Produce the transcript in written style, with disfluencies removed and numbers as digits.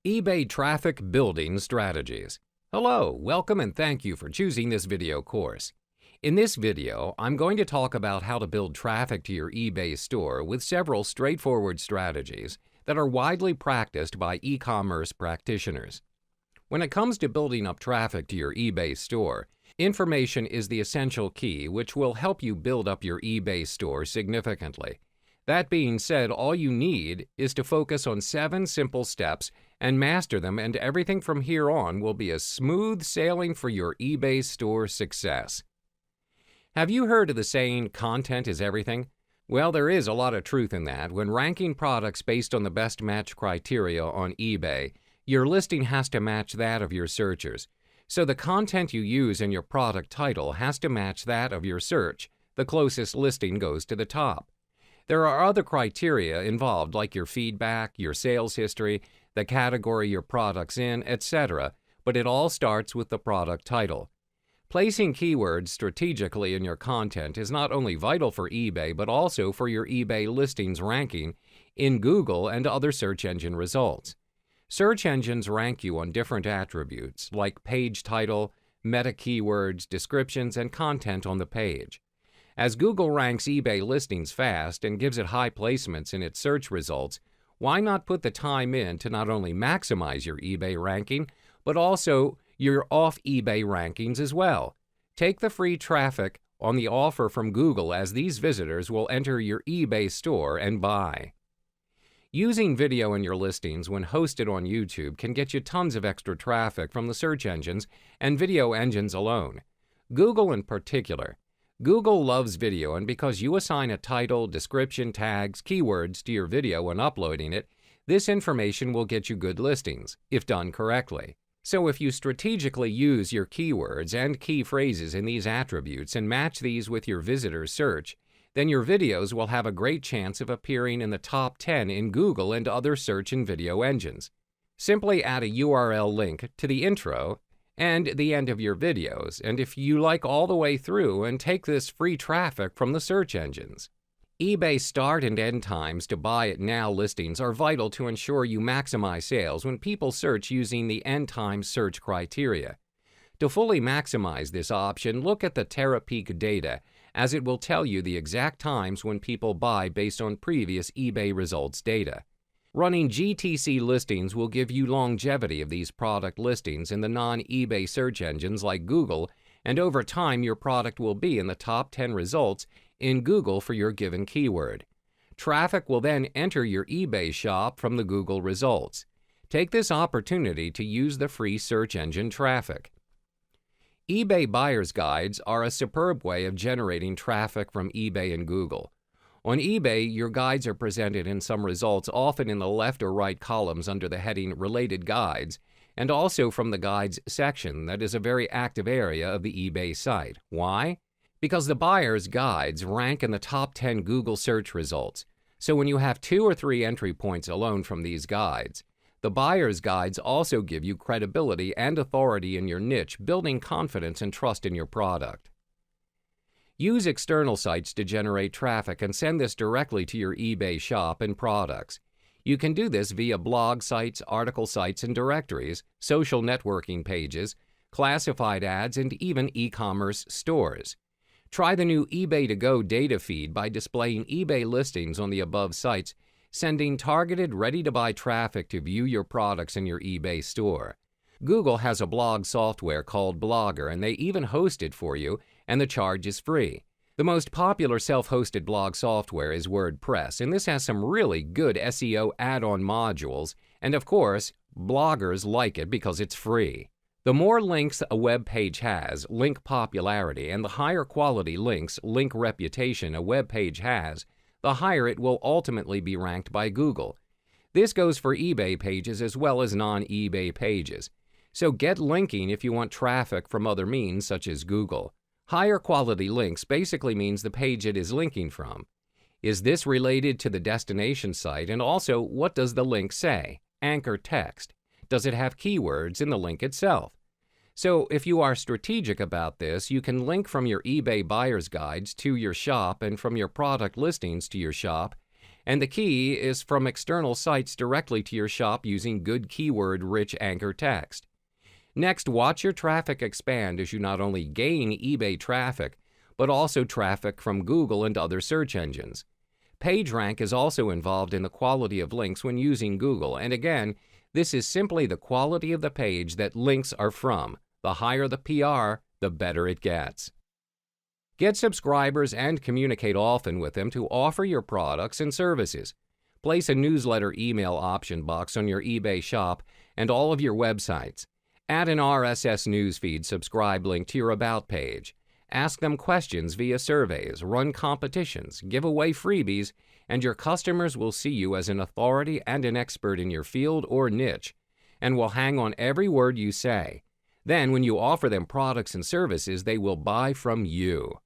eBay Traffic Building Strategies. Hello, welcome and thank you for choosing this video course. In this video, I'm going to talk about how to build traffic to your eBay store with several straightforward strategies that are widely practiced by e-commerce practitioners. When it comes to building up traffic to your eBay store, information is the essential key which will help you build up your eBay store significantly. That being said, all you need is to focus on 7 simple steps and master them, and everything from here on will be a smooth sailing for your eBay store success. Have you heard of the saying, content is everything? Well, there is a lot of truth in that. When ranking products based on the best match criteria on eBay, your listing has to match that of your searchers. So the content you use in your product title has to match that of your search. The closest listing goes to the top. There are other criteria involved like your feedback, your sales history, the category your product's in, etc., but it all starts with the product title. Placing keywords strategically in your content is not only vital for eBay but also for your eBay listings ranking in Google and other search engine results. Search engines rank you on different attributes like page title, meta keywords, descriptions, and content on the page. As Google ranks eBay listings fast and gives it high placements in its search results, why not put the time in to not only maximize your eBay ranking, but also your off-eBay rankings as well? Take the free traffic on the offer from Google, as these visitors will enter your eBay store and buy. Using video in your listings when hosted on YouTube can get you tons of extra traffic from the search engines and video engines alone. Google in particular. Google loves video, and because you assign a title, description, tags, keywords to your video when uploading it, this information will get you good listings, if done correctly. So if you strategically use your keywords and key phrases in these attributes and match these with your visitor's search, then your videos will have a great chance of appearing in the top 10 in Google and other search and video engines. Simply add a URL link to the intro and the end of your videos, and if you like all the way through, and take this free traffic from the search engines. eBay start and end times to buy it now listings are vital to ensure you maximize sales when people search using the end time search criteria. To fully maximize this option, look at the TerraPeak data, as it will tell you the exact times when people buy based on previous eBay results data. Running GTC listings will give you longevity of these product listings in the non-eBay search engines like Google, and over time your product will be in the top 10 results in Google for your given keyword. Traffic will then enter your eBay shop from the Google results. Take this opportunity to use the free search engine traffic. eBay buyer's guides are a superb way of generating traffic from eBay and Google. On eBay, your guides are presented in some results, often in the left or right columns under the heading Related Guides, and also from the Guides section that is a very active area of the eBay site. Why? Because the buyer's guides rank in the top 10 Google search results. So when you have 2 or 3 entry points alone from these guides, the buyer's guides also give you credibility and authority in your niche, building confidence and trust in your product. Use external sites to generate traffic and send this directly to your eBay shop and products. You can do this via blog sites, article sites and directories, social networking pages, classified ads, and even e-commerce stores. Try the new eBay to Go data feed by displaying eBay listings on the above sites, sending targeted, ready-to-buy traffic to view your products in your eBay store. Google has a blog software called Blogger, and they even host it for you, and the charge is free. The most popular self-hosted blog software is WordPress, and this has some really good SEO add-on modules, and of course, bloggers like it because it's free. The more links a web page has, link popularity, and the higher quality links, link reputation a web page has, the higher it will ultimately be ranked by Google. This goes for eBay pages as well as non-eBay pages. So get linking if you want traffic from other means such as Google. Higher quality links basically means the page it is linking from. Is this related to the destination site? And also, what does the link say? Anchor text. Does it have keywords in the link itself? So if you are strategic about this, you can link from your eBay buyer's guides to your shop and from your product listings to your shop, And the key is from external sites directly to your shop using good keyword-rich anchor text. Next, watch your traffic expand as you not only gain eBay traffic, but also traffic from Google and other search engines. PageRank is also involved in the quality of links when using Google, and again, this is simply the quality of the page that links are from. The higher the PR, the better it gets. Get subscribers and communicate often with them to offer your products and services. Place a newsletter email option box on your eBay shop and all of your websites. Add an RSS newsfeed subscribe link to your About page. Ask them questions via surveys, run competitions, give away freebies, and your customers will see you as an authority and an expert in your field or niche, and will hang on every word you say. Then, when you offer them products and services, they will buy from you.